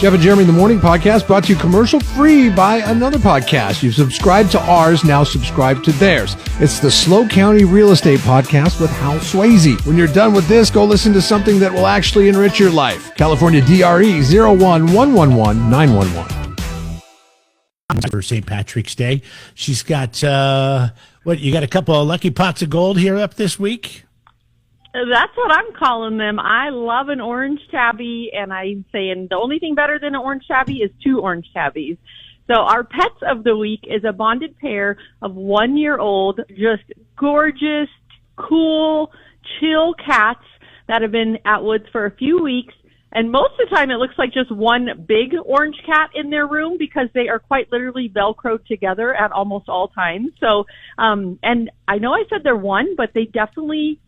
Jeff and Jeremy in the Morning podcast brought to you commercial free by another podcast. You've subscribed to ours, now subscribe to theirs. It's the Slow County Real Estate Podcast with Hal Swayze. When you're done with this, go listen to something that will actually enrich your life. California DRE 01111911. For St. Patrick's Day. She's got, you got a couple of lucky pots of gold here up this week? That's what I'm calling them. I love an orange tabby, and I'm saying the only thing better than an orange tabby is two orange tabbies. So our pets of the week is a bonded pair of 1-year-old, just gorgeous, cool, chill cats that have been at Woods for a few weeks. And most of the time it looks like just one big orange cat in their room because they are quite literally Velcroed together at almost all times. So, and I know I said they're one, but they definitely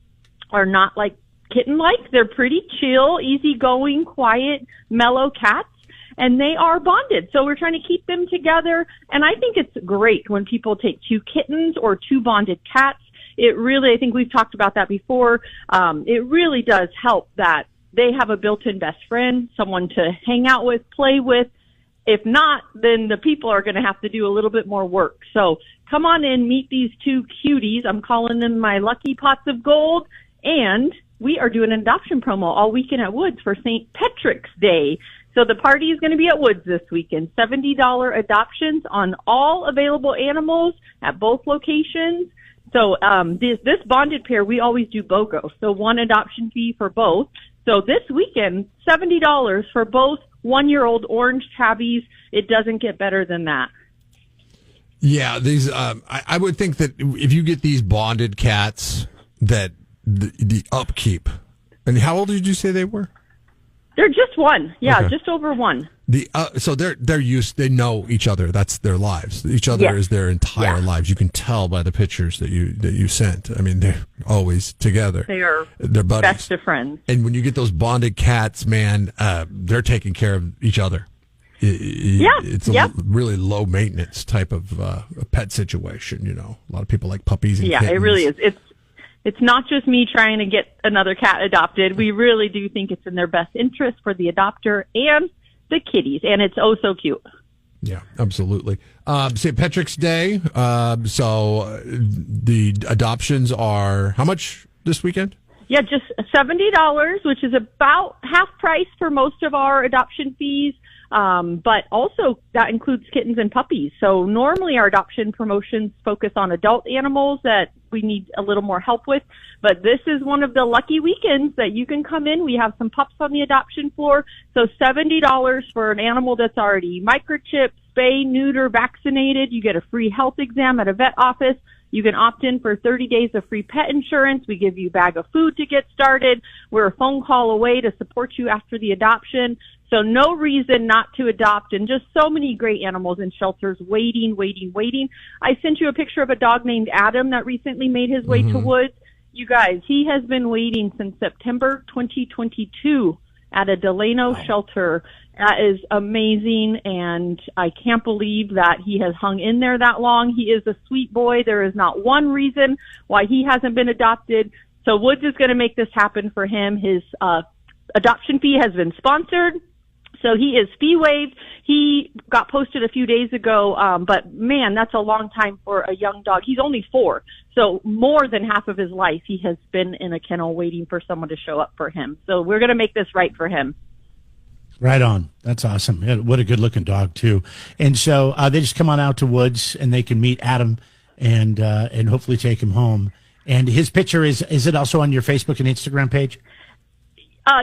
are not like kitten-like. They're pretty chill, easygoing, quiet, mellow cats, and they are bonded. So we're trying to keep them together, and I think it's great when people take two kittens or two bonded cats. It really, I think we've talked about that before, it really does help that they have a built-in best friend, someone to hang out with, play with. If not, then the people are going to have to do a little bit more work. So come on in, meet these two cuties. I'm calling them my lucky pots of gold. And we are doing an adoption promo all weekend at Woods for St. Patrick's Day. So the party is going to be at Woods this weekend. $70 adoptions on all available animals at both locations. So this bonded pair, we always do BOGO. So one adoption fee for both. So this weekend, $70 for both 1-year-old orange tabbies. It doesn't get better than that. Yeah, these. I would think that if you get these bonded cats, that the upkeep. And how old did you say they were? They're just one. Yeah, okay. Just over one. So they're used. They know each other. That's their lives. Each other is their entire lives. You can tell by the pictures that you sent. I mean, they're always together. They're buddies, best of friends. And when you get those bonded cats, man, they're taking care of each other. It's a really low maintenance type of a pet situation. You know, a lot of people like puppies and kittens. It really is. It's not just me trying to get another cat adopted. We really do think it's in their best interest for the adopter and the kitties, and it's oh so cute. Yeah, absolutely. St. Patrick's Day. So the adoptions are how much this weekend? Yeah, just $70, which is about half price for most of our adoption fees. But also that includes kittens and puppies. So normally our adoption promotions focus on adult animals that we need a little more help with. But this is one of the lucky weekends that you can come in. We have some pups on the adoption floor. So $70 for an animal that's already microchipped, spay, neuter, vaccinated. You get a free health exam at a vet office. You can opt in for 30 days of free pet insurance. We give you a bag of food to get started. We're a phone call away to support you after the adoption. So no reason not to adopt, and just so many great animals in shelters waiting. I sent you a picture of a dog named Adam that recently made his way to Woods. You guys, he has been waiting since September 2022 at a Delano shelter. That is amazing, and I can't believe that he has hung in there that long. He is a sweet boy. There is not one reason why he hasn't been adopted. So Woods is going to make this happen for him. His adoption fee has been sponsored. So he is fee waived. He got posted a few days ago, but man, that's a long time for a young dog. He's only 4, so more than half of his life he has been in a kennel waiting for someone to show up for him. So we're going to make this right for him. Right on. That's awesome. What a good-looking dog, too. And so they just come on out to Woods, and they can meet Adam and hopefully take him home. And his picture, is it also on your Facebook and Instagram page?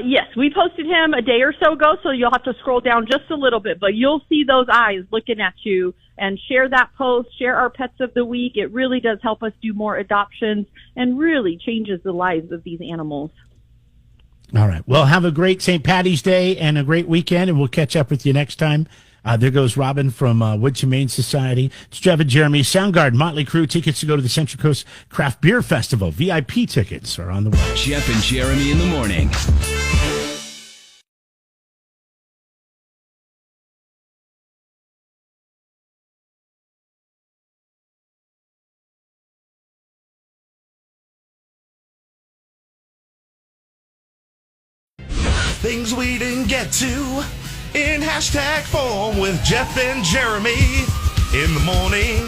Yes, we posted him a day or so ago, so you'll have to scroll down just a little bit, but you'll see those eyes looking at you, and share that post, share our pets of the week. It really does help us do more adoptions and really changes the lives of these animals. All right. Well, have a great St. Paddy's Day and a great weekend, and we'll catch up with you next time. There goes Robin from Woods Humane Society. It's Jeff and Jeremy. Soundgarden, Motley Crue, tickets to go to the Central Coast Craft Beer Festival. VIP tickets are on the way. Jeff and Jeremy in the morning. Things we didn't get to in half Hashtag form with Jeff and Jeremy in the morning.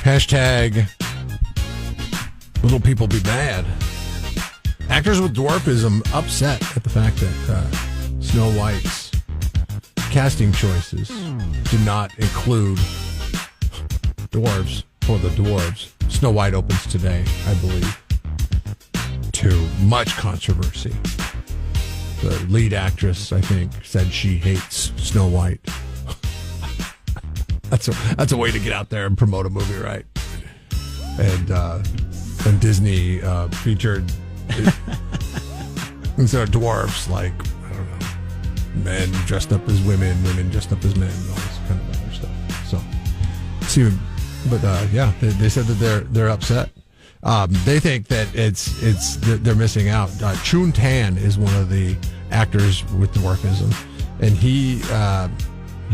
Hashtag little people be bad. Actors with dwarfism upset at the fact that Snow White's casting choices did not include dwarves for the dwarves. Snow White opens today, I believe, to much controversy. The lead actress, I think, said she hates Snow White. That's a way to get out there and promote a movie, right? And Disney featured instead of dwarfs, like, I don't know, men dressed up as women, women dressed up as men, all this kind of other stuff. So, see, but they said that they're upset. They think that they're missing out. Chun Tan is one of the actors with dwarfism, and he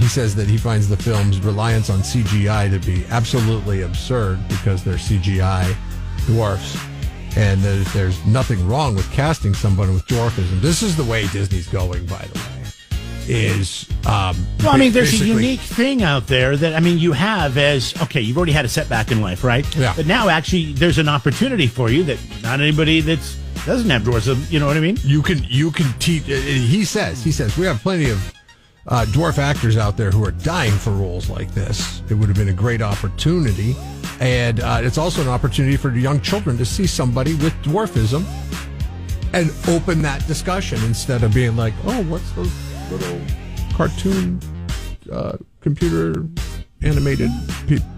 says that he finds the film's reliance on CGI to be absolutely absurd because they're CGI dwarfs, and that there's nothing wrong with casting someone with dwarfism. This is the way Disney's going, by the way. There's a unique thing out there that, you have you've already had a setback in life, right? Yeah. But now, actually, there's an opportunity for you that not anybody that doesn't have dwarfism, you know what I mean? You can teach. He says, we have plenty of dwarf actors out there who are dying for roles like this. It would have been a great opportunity. And it's also an opportunity for young children to see somebody with dwarfism and open that discussion instead of being like, oh, what's those little cartoon computer animated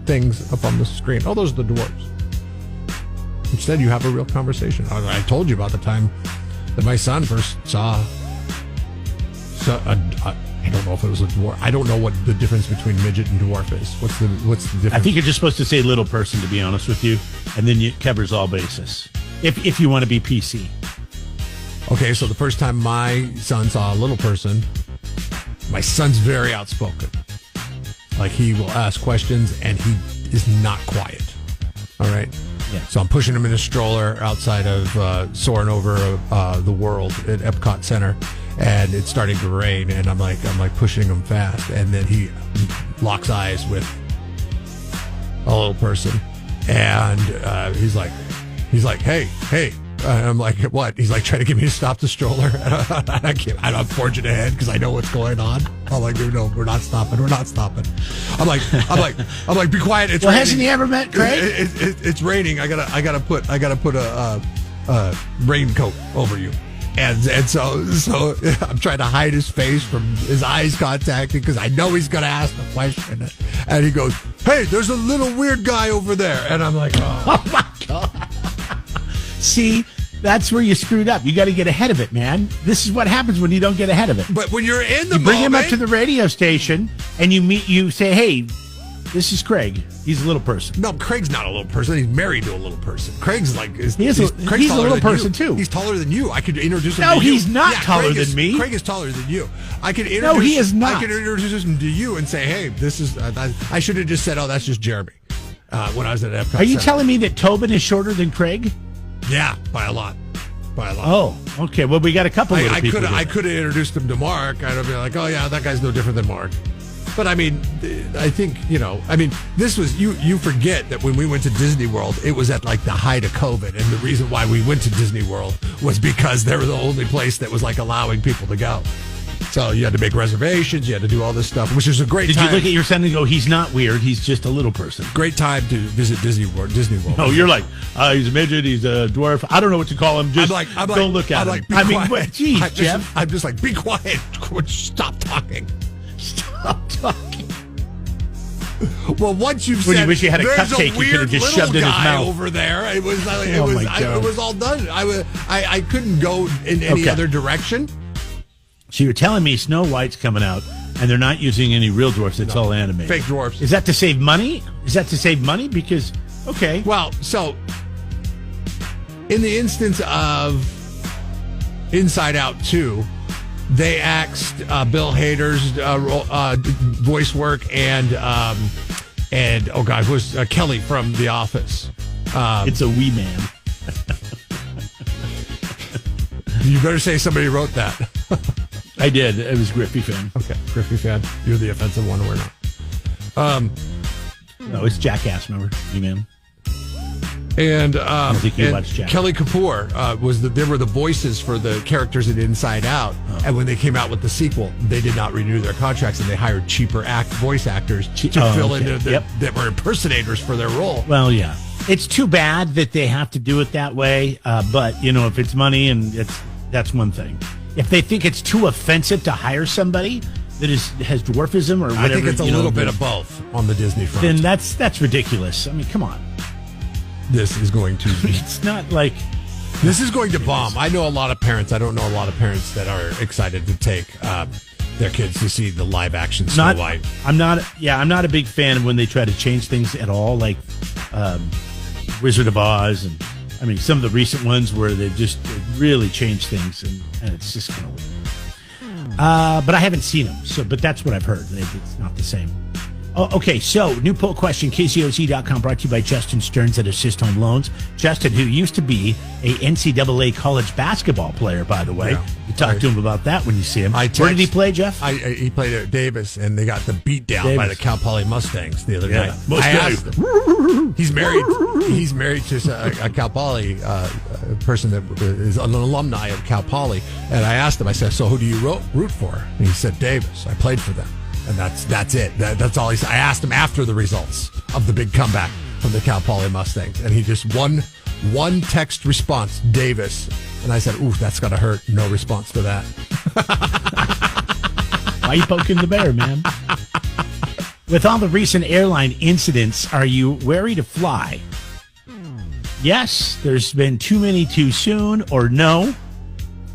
things up on the screen? Oh, those are the dwarves. Instead, you have a real conversation. I told you about the time that my son first saw I don't know if it was a dwarf. I don't know what the difference between midget and dwarf is. What's the difference? I think you're just supposed to say little person, to be honest with you, and then it covers all bases. If you want to be PC. Okay, so the first time my son saw a little person, my son's very outspoken. Like, he will ask questions, and he is not quiet. All right? Yeah. So I'm pushing him in a stroller outside of soaring over the world at Epcot Center, and it's starting to rain, and I'm like pushing him fast, and then he locks eyes with a little person, and he's like, hey. I'm like, what? He's like trying to get me to stop the stroller. I'm forging ahead because I know what's going on. I'm like, no, we're not stopping. I'm like, be quiet. It's raining. Hasn't he ever met Craig? It's raining. I gotta put a raincoat over you. And so I'm trying to hide his face from his eyes contacting because I know he's going to ask a question. And he goes, hey, there's a little weird guy over there. And I'm like, oh my God. See, that's where you screwed up. You got to get ahead of it, man. This is what happens when you don't get ahead of it. But when you're in the you bring him up to the radio station and you say, hey, this is Craig. He's a little person. No, Craig's not a little person. He's married to a little person. Craig's like... Craig's he's a little person, too. He's taller than you. I could introduce him to you. No, he's not taller than me. Craig is taller than you. No, he is not. I could introduce him to you and say, hey, this is... I should have just said, oh, that's just Jeremy. When I was at Epcot. Are you telling me that Tobin is shorter than Craig? Yeah, by a lot. Oh, okay. Well, we got a couple of people. I could have introduced him to Mark. I'd have been like, oh, yeah, that guy's no different than Mark. But, I think, this was, you forget that when we went to Disney World, it was at, like, the height of COVID. And the reason why we went to Disney World was because they were the only place that was, like, allowing people to go. So you had to make reservations. You had to do all this stuff, which was a great time. Did you look at your son and go, he's not weird. He's just a little person. Great time to visit Disney World. No, you're like, he's a midget. He's a dwarf. I don't know what to call him. Just don't look at him. Jeff. Jeff. I'm just like, be quiet. Stop talking. Stop talking. Well, once you've said, you wish you had a there's cupcake, a weird you could have just little shoved in his guy mouth over there. It was like, it was all done. I couldn't go in any other direction. So you're telling me Snow White's coming out, and they're not using any real dwarfs. It's all animated. Fake dwarfs. Is that to save money? Because, okay. Well, so in the instance of Inside Out 2, they axed Bill Hader's voice work and oh God, was Kelly from The Office. It's a wee man. You better say somebody wrote that. I did. It was Griffey fan. Okay, Griffey fan. You're the offensive one. We're not. No, it's Jackass. Remember, man. And, think you watched Jackass. Kelly Kapoor they were the voices for the characters in Inside Out. Oh. And when they came out with the sequel, they did not renew their contracts, and they hired cheaper voice actors to fill in that were impersonators for their role. Well, yeah, it's too bad that they have to do it that way. But if it's money and that's one thing. If they think it's too offensive to hire somebody that has dwarfism or whatever, I think it's a little bit of both on the Disney front. Then that's ridiculous. I mean, come on. This is going to be... It's not like... This is going to bomb. I know a lot of parents. I don't know a lot of parents that are excited to take their kids to see the live-action Snow White. I'm not a big fan of when they try to change things at all, like Wizard of Oz. And I mean, some of the recent ones where they really changed things, and it's just kind of weird. But I haven't seen them, but that's what I've heard. It's not the same. Oh, okay, so new poll question, KZOZ.com, brought to you by Justin Stearns at Assist Home Loans. Justin, who used to be a NCAA college basketball player, by the way. Yeah, you talk to him about that when you see him. Where did he play, Jeff? He played at Davis, and they got the beat down by the Cal Poly Mustangs the other night. I asked him. He's married to a Cal Poly person that is an alumni of Cal Poly, and I asked him, I said, so who do you root for? And he said, Davis. I played for them. And that's it. That's all he said. I asked him after the results of the big comeback from the Cal Poly Mustangs, and he just one text response, Davis. And I said, ooh, that's got to hurt. No response to that. Why are you poking the bear, man? With all the recent airline incidents, are you wary to fly? Yes, there's been too many too soon, or no.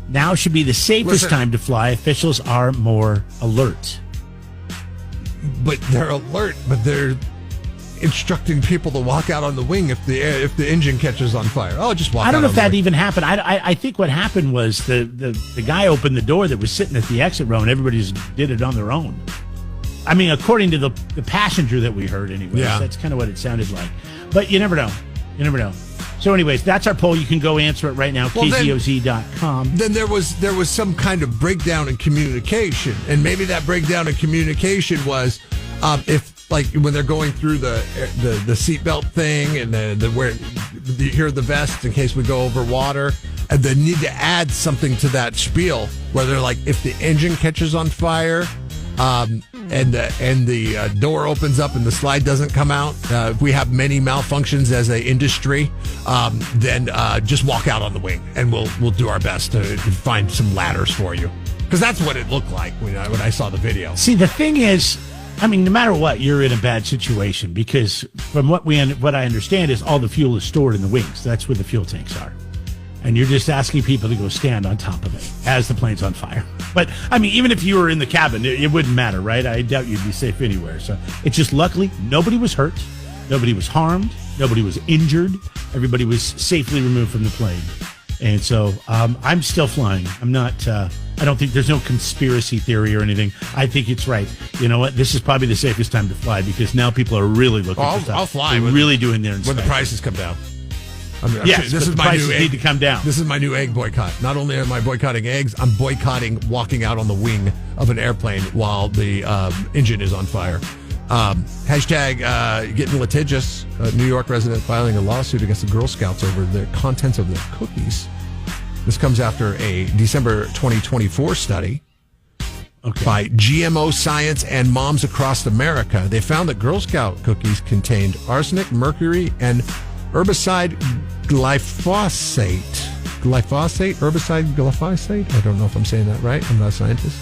Now should be the safest time to fly. Officials are more alert. But they're alert, but they're instructing people to walk out on the wing if the engine catches on fire. Oh, just walk out. I don't know if that even happened. I think what happened was the guy opened the door that was sitting at the exit row, and everybody just did it on their own. I mean, according to the passenger that we heard anyway. Yeah. That's kind of what it sounded like. But you never know. You never know. So anyways, that's our poll. You can go answer it right now, KZOZ.com. Then there was some kind of breakdown in communication. And maybe that breakdown in communication was if, like, when they're going through the seatbelt thing and where you hear the vest in case we go over water, and they need to add something to that spiel where they're like, if the engine catches on fire, and the door opens up and the slide doesn't come out. If we have many malfunctions as an industry, then just walk out on the wing, and we'll do our best to find some ladders for you. Because that's what it looked like when I saw the video. See, the thing is, I mean, no matter what, you're in a bad situation because from what I understand is all the fuel is stored in the wings. That's where the fuel tanks are. And you're just asking people to go stand on top of it as the plane's on fire. But, I mean, even if you were in the cabin, it wouldn't matter, right? I doubt you'd be safe anywhere. So it's just luckily nobody was hurt. Nobody was harmed. Nobody was injured. Everybody was safely removed from the plane. And so I'm still flying. I'm not, I don't think there's no conspiracy theory or anything. I think it's right. You know what? This is probably the safest time to fly because now people are really looking for stuff. I'll fly. They're really doing their inspection. When the prices come down. Yes, this is my new egg. Need to come down. This is my new egg boycott. Not only am I boycotting eggs, I'm boycotting walking out on the wing of an airplane while the engine is on fire. Hashtag getting litigious. A New York resident filing a lawsuit against the Girl Scouts over the contents of their cookies. This comes after a December 2024 study by GMO Science and Moms Across America. They found that Girl Scout cookies contained arsenic, mercury, and herbicide glyphosate. Glyphosate? I don't know if I'm saying that right. I'm not a scientist.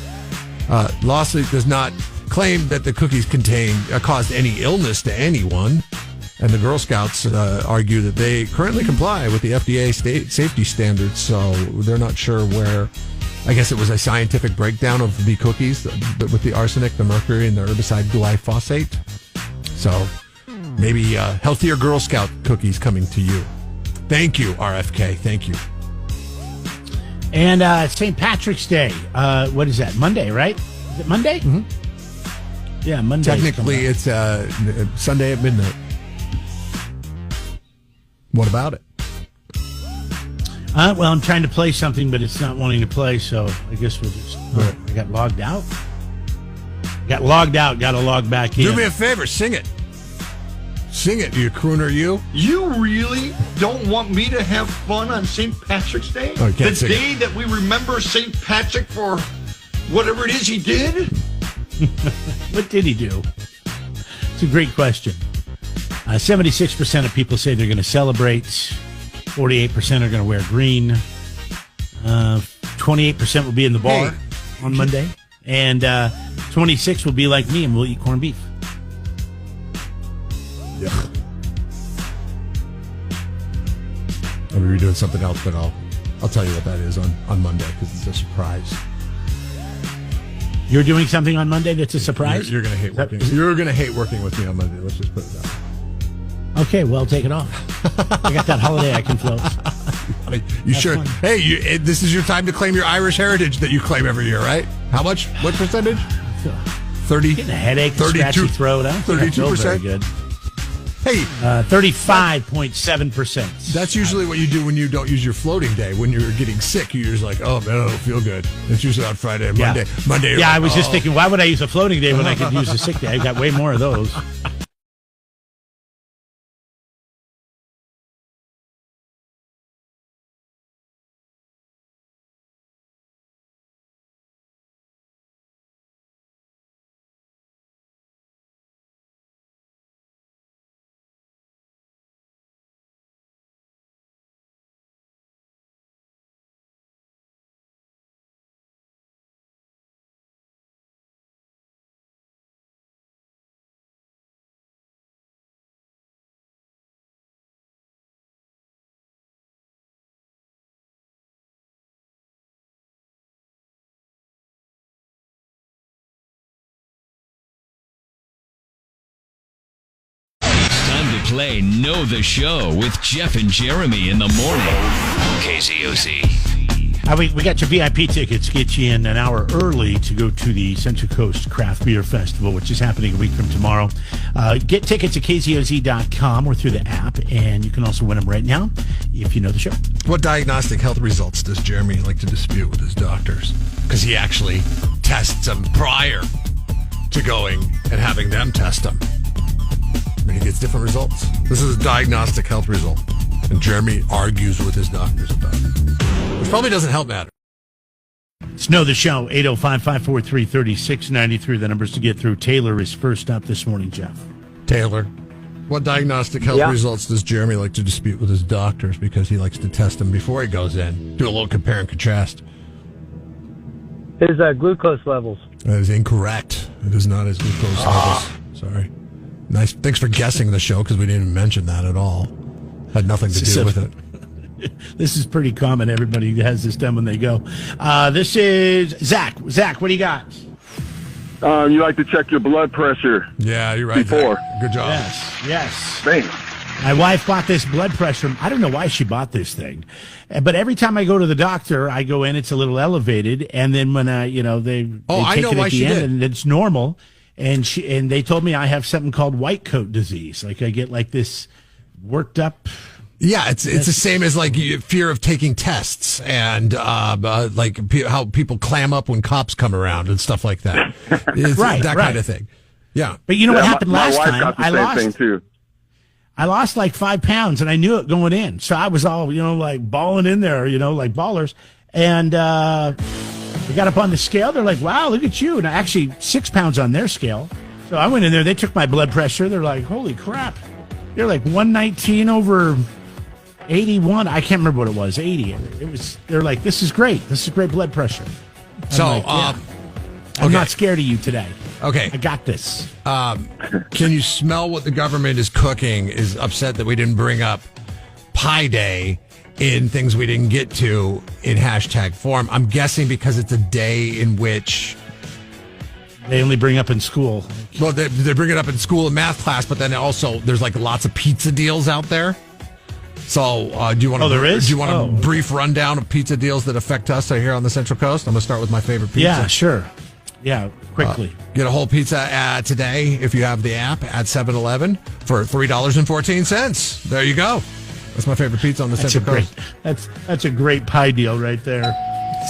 Lawsuit does not claim that the cookies caused any illness to anyone. And the Girl Scouts argue that they currently comply with the FDA safety standards, so they're not sure where. I guess it was a scientific breakdown of the cookies with the arsenic, the mercury, and the herbicide glyphosate. So maybe healthier Girl Scout cookies coming to you. Thank you, RFK. Thank you. And St. Patrick's Day. What is that? Monday, right? Is it Monday? Mm-hmm. Yeah, Monday. Technically, it's Sunday at midnight. What about it? Well, I'm trying to play something, but it's not wanting to play, so I guess we'll just... I got logged out? Got logged out, got to log back in. Do me a favor, sing it. Sing it, you crooner, you. You really don't want me to have fun on St. Patrick's Day? Oh, the day that we remember St. Patrick for whatever it is he did? What did he do? It's a great question. 76% of people say they're going to celebrate. 48% are going to wear green. 28% will be in the bar on Monday. And 26 will be like me and we'll eat corned beef. Yeah. Or we were doing something else, but I'll tell you what that is on Monday because it's a surprise. You're doing something on Monday that's a surprise? You're going to hate working. You're going to hate working with me on Monday. Let's just put it that way. Okay, well, take it off. I got that holiday I can float. You sure? Fun. Hey, this is your time to claim your Irish heritage that you claim every year, right? How much? What percentage? 30. Getting a headache, 32, scratchy throat. 32%. Very good. Hey, 35.7%. That's usually what you do when you don't use your floating day. When you're getting sick, you're just like, oh man, I don't feel good. It's usually on Friday and Monday. Monday. Yeah, I was just thinking, why would I use a floating day when I could use a sick day? I got way more of those. Play Know the Show with Jeff and Jeremy in the morning. KZOZ. We got your VIP tickets. Get you in an hour early to go to the Central Coast Craft Beer Festival, which is happening a week from tomorrow. Get tickets at KZOZ.com or through the app, and you can also win them right now if you know the show. What diagnostic health results does Jeremy like to dispute with his doctors? Because he actually tests them prior to going and having them test them. And he gets different results. This is a diagnostic health result. And Jeremy argues with his doctors about it. Which probably doesn't help matter. It's Know the Show, 805-543-3693. The numbers to get through. Taylor is first up this morning, Jeff. Taylor, what diagnostic health results does Jeremy like to dispute with his doctors because he likes to test them before he goes in? Do a little compare and contrast. His glucose levels. That is incorrect. It is not his glucose levels. Sorry. Nice. Thanks for guessing the show because we didn't even mention that at all. Had nothing to do with it. This is pretty common. Everybody has this done when they go. This is Zach. Zach, what do you got? You like to check your blood pressure. Yeah, you're right. Before. Zach. Good job. Yes. Thanks. My wife bought this blood pressure. I don't know why she bought this thing, but every time I go to the doctor, I go in, it's a little elevated, and then when they take it at the end, and it's normal. And they told me I have something called white coat disease. Like I get like this worked up. Yeah, it's the same as like fear of taking tests and like how people clam up when cops come around and stuff like that. It's that kind of thing. Yeah. But you know what happened last my wife time? Got the same thing too. I lost like 5 pounds and I knew it going in. So I was all, like balling in there, like ballers. And, we got up on the scale. They're like, wow, look at you. And actually 6 pounds on their scale. So I went in there. They took my blood pressure. They're like, holy crap. They're like 119 over 81. I can't remember what it was. 80. They're like, this is great. This is great blood pressure. I'm not scared of you today. Okay. I got this. Can you smell what the government is cooking? Is upset that we didn't bring up Pi Day in things we didn't get to in hashtag form. I'm guessing because it's a day in which they only bring up in school. Well, they bring it up in school and math class, but then also there's like lots of pizza deals out there. So do you want to? there is? Do you want a brief rundown of pizza deals that affect us here on the Central Coast? I'm going to start with my favorite pizza. Yeah, sure. Yeah, quickly. Get a whole pizza today if you have the app at 7-Eleven for $3.14. There you go. That's my favorite pizza on the Central Coast. That's a great pie deal right there.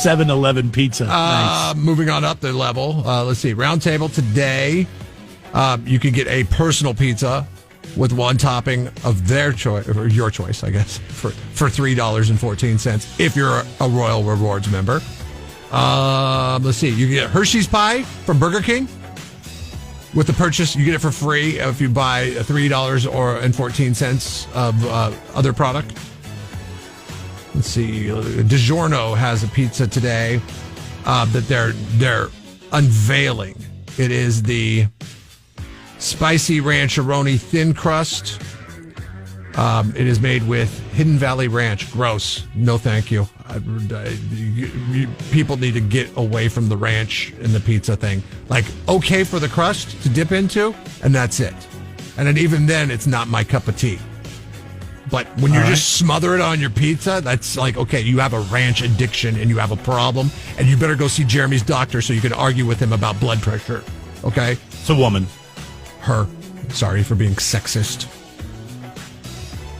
7-Eleven pizza. Nice. Moving on up the level. Let's see. Round Table today. You can get a personal pizza with one topping of their choice, or your choice, I guess, for $3.14 if you're a Royal Rewards member. Let's see. You can get Hershey's pie from Burger King. With the purchase, you get it for free if you buy $3.14 of other product. Let's see. DiGiorno has a pizza today that they're unveiling. It is the spicy rancheroni thin crust. It is made with Hidden Valley Ranch. Gross. No, thank you. People need to get away from the ranch and the pizza thing. Like, okay for the crust to dip into, and that's it. And then even then, it's not my cup of tea. But when you just smother it on your pizza, that's like, okay, you have a ranch addiction and you have a problem, and you better go see Jeremy's doctor so you can argue with him about blood pressure. Okay? It's a woman. Her. Sorry for being sexist.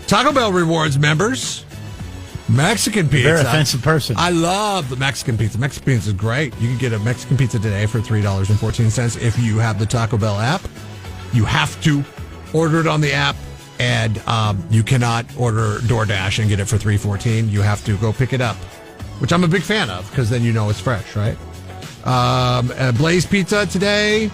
Taco Bell Rewards members. Mexican pizza. Very offensive person. I love the Mexican pizza. Mexican pizza is great. You can get a Mexican pizza today for $3.14 if you have the Taco Bell app. You have to order it on the app, and you cannot order DoorDash and get it for $3.14. You have to go pick it up, which I'm a big fan of because then you know it's fresh, right? Blaze Pizza today.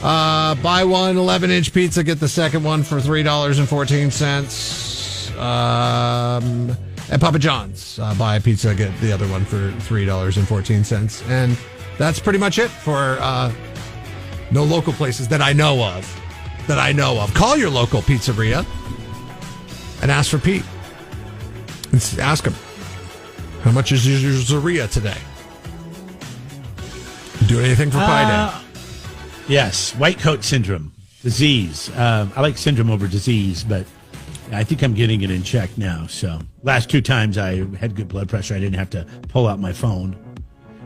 Buy one 11-inch pizza, get the second one for $3.14. And Papa John's, buy a pizza, get the other one for $3.14. And that's pretty much it for no local places that I know of. Call your local pizzeria and ask for Pete. And ask him, how much is your pizzeria today? Do anything for Pi Day? Yes, white coat syndrome, disease. I like syndrome over disease, but I think I'm getting it in check now. So last 2 times I had good blood pressure. I didn't have to pull out my phone.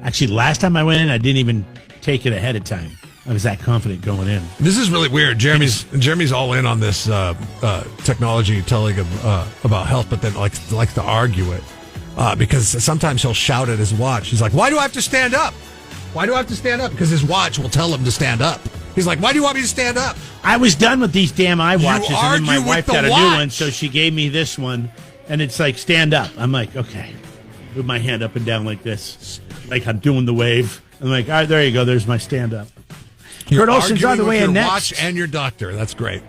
Actually, last time I went in, I didn't even take it ahead of time. I was that confident going in. This is really weird. Jeremy's all in on this technology telling him about health, but then likes to argue it because sometimes he'll shout at his watch. He's like, "Why do I have to stand up? Why do I have to stand up?" Because his watch will tell him to stand up. He's like, "Why do you want me to stand up?" I was done with these damn iWatches, and then my wife got a watch. new one, so she gave me this one, and it's like, stand up. I'm like, okay. Move my hand up and down like this, like I'm doing the wave. I'm like, all right, there you go. There's my stand up. You're Kurt Olson's on the way in next. Watch and your doctor. That's great.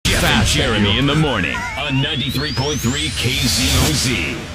Jeff and Jeremy in the morning on 93.3 KZOZ.